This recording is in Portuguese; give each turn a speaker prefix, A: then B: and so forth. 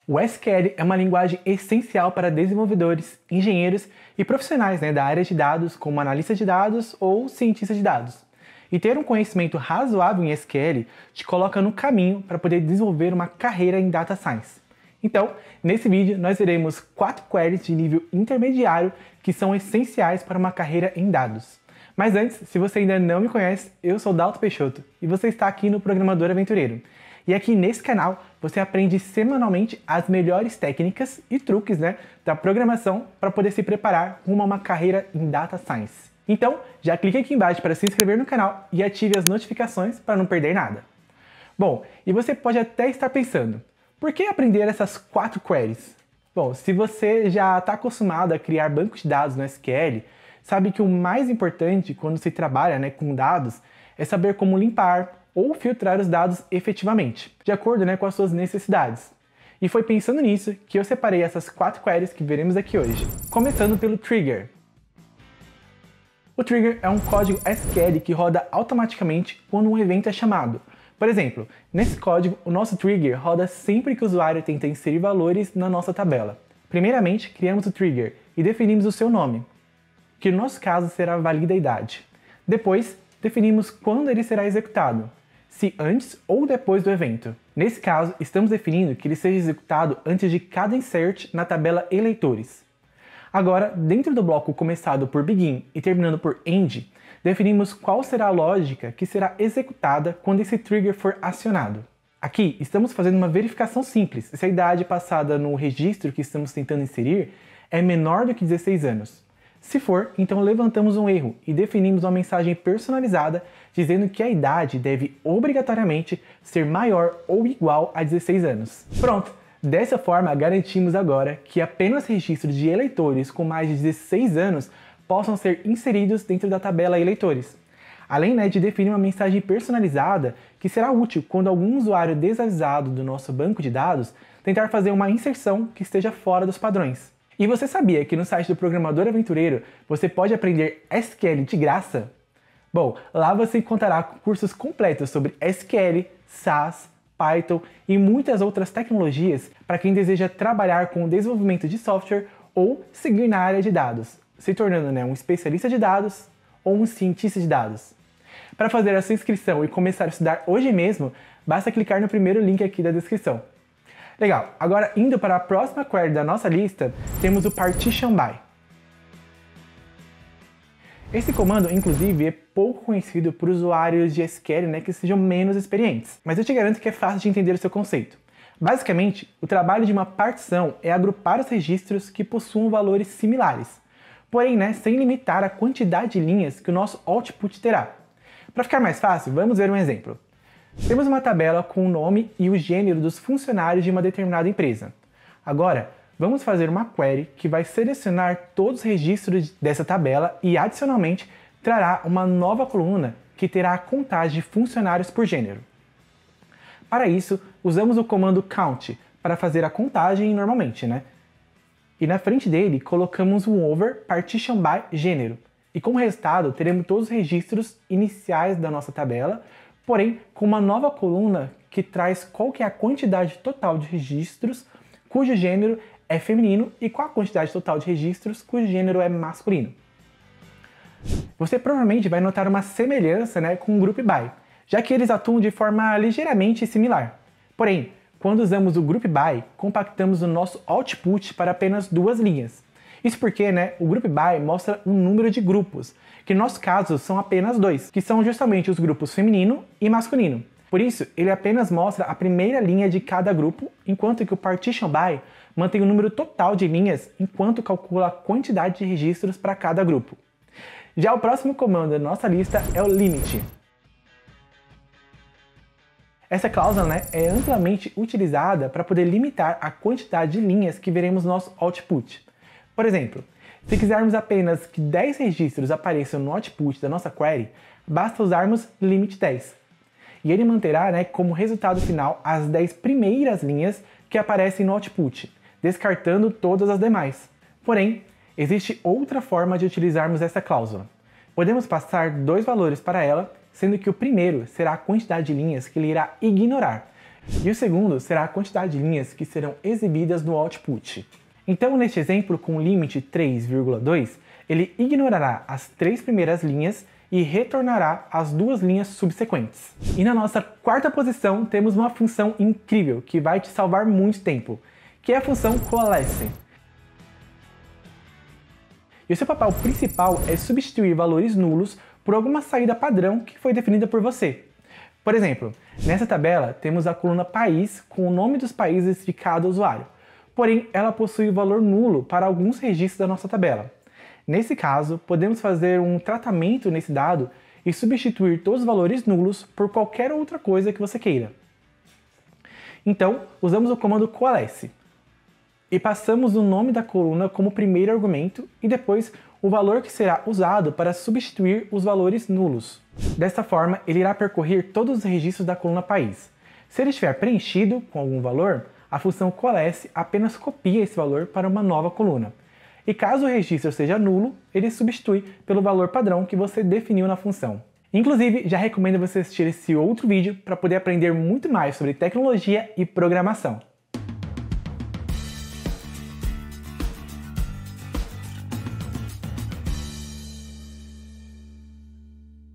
A: O SQL é uma linguagem essencial para desenvolvedores, engenheiros e profissionais da área de dados, como analista de dados ou cientista de dados. E ter um conhecimento razoável em SQL te coloca no caminho para poder desenvolver uma carreira em Data Science. Então, nesse vídeo nós veremos 4 queries de nível intermediário que são essenciais para uma carreira em dados. Mas antes, se você ainda não me conhece, eu sou Dalton Peixoto e você está aqui no Programador Aventureiro. E aqui nesse canal você aprende semanalmente as melhores técnicas e truques da programação para poder se preparar rumo a uma carreira em Data Science. Então, já clique aqui embaixo para se inscrever no canal e ative as notificações para não perder nada. Bom, e você pode até estar pensando, por que aprender essas 4 queries? Bom, se você já está acostumado a criar bancos de dados no SQL, sabe que o mais importante quando se trabalha com dados é saber como limpar ou filtrar os dados efetivamente, de acordo com as suas necessidades. E foi pensando nisso que eu separei essas 4 queries que veremos aqui hoje. Começando pelo trigger. O trigger é um código SQL que roda automaticamente quando um evento é chamado. Por exemplo, nesse código, o nosso trigger roda sempre que o usuário tenta inserir valores na nossa tabela. Primeiramente, criamos o trigger e definimos o seu nome, que no nosso caso será valididade. Depois, definimos quando ele será executado, se antes ou depois do evento. Nesse caso, estamos definindo que ele seja executado antes de cada insert na tabela eleitores. Agora, dentro do bloco começado por begin e terminando por end, definimos qual será a lógica que será executada quando esse trigger for acionado. Aqui, estamos fazendo uma verificação simples se a idade passada no registro que estamos tentando inserir é menor do que 16 anos. Se for, então levantamos um erro e definimos uma mensagem personalizada dizendo que a idade deve obrigatoriamente ser maior ou igual a 16 anos. Pronto! Dessa forma, garantimos agora que apenas registros de eleitores com mais de 16 anos possam ser inseridos dentro da tabela eleitores. Além de definir uma mensagem personalizada que será útil quando algum usuário desavisado do nosso banco de dados tentar fazer uma inserção que esteja fora dos padrões. E você sabia que no site do Programador Aventureiro você pode aprender SQL de graça? Bom, lá você encontrará cursos completos sobre SQL, SAS, Python e muitas outras tecnologias para quem deseja trabalhar com o desenvolvimento de software ou seguir na área de dados, se tornando um especialista de dados ou um cientista de dados. Para fazer a sua inscrição e começar a estudar hoje mesmo, basta clicar no primeiro link aqui da descrição. Legal, agora indo para a próxima query da nossa lista, temos o partition by. Esse comando, inclusive, é pouco conhecido por usuários de SQL que sejam menos experientes, mas eu te garanto que é fácil de entender o seu conceito. Basicamente, o trabalho de uma partição é agrupar os registros que possuam valores similares, porém sem limitar a quantidade de linhas que o nosso output terá. Para ficar mais fácil, vamos ver um exemplo. Temos uma tabela com o nome e o gênero dos funcionários de uma determinada empresa. Agora, vamos fazer uma query que vai selecionar todos os registros dessa tabela e, adicionalmente, trará uma nova coluna que terá a contagem de funcionários por gênero. Para isso, usamos o comando count para fazer a contagem normalmente, E na frente dele, colocamos um over partition by gênero. E como resultado, teremos todos os registros iniciais da nossa tabela, porém com uma nova coluna que traz qual que é a quantidade total de registros cujo gênero é feminino e qual a quantidade total de registros cujo gênero é masculino. Você provavelmente vai notar uma semelhança com o group by, já que eles atuam de forma ligeiramente similar. Porém, quando usamos o group by, compactamos o nosso output para apenas 2 linhas. Isso porque o group by mostra um número de grupos, que no nosso caso são apenas 2, que são justamente os grupos feminino e masculino. Por isso, ele apenas mostra a primeira linha de cada grupo, enquanto que o partition by mantém o número total de linhas enquanto calcula a quantidade de registros para cada grupo. Já o próximo comando da nossa lista é o limit. Essa cláusula é amplamente utilizada para poder limitar a quantidade de linhas que veremos no nosso output. Por exemplo, se quisermos apenas que 10 registros apareçam no output da nossa query, basta usarmos limit 10. E ele manterá como resultado final as 10 primeiras linhas que aparecem no output, descartando todas as demais. Porém, existe outra forma de utilizarmos essa cláusula. Podemos passar 2 valores para ela, sendo que o primeiro será a quantidade de linhas que ele irá ignorar. E o segundo será a quantidade de linhas que serão exibidas no output. Então, neste exemplo com o limite 3,2, ele ignorará as 3 primeiras linhas e retornará as 2 linhas subsequentes. E na nossa quarta posição temos uma função incrível que vai te salvar muito tempo, que é a função coalesce. E o seu papel principal é substituir valores nulos por alguma saída padrão que foi definida por você. Por exemplo, nessa tabela temos a coluna país com o nome dos países de cada usuário, porém ela possui o valor nulo para alguns registros da nossa tabela. Nesse caso, podemos fazer um tratamento nesse dado e substituir todos os valores nulos por qualquer outra coisa que você queira. Então, usamos o comando coalesce e passamos o nome da coluna como primeiro argumento e depois o valor que será usado para substituir os valores nulos. Desta forma, ele irá percorrer todos os registros da coluna país. Se ele estiver preenchido com algum valor, a função coalesce apenas copia esse valor para uma nova coluna. E caso o registro seja nulo, ele substitui pelo valor padrão que você definiu na função. Inclusive, já recomendo você assistir esse outro vídeo para poder aprender muito mais sobre tecnologia e programação.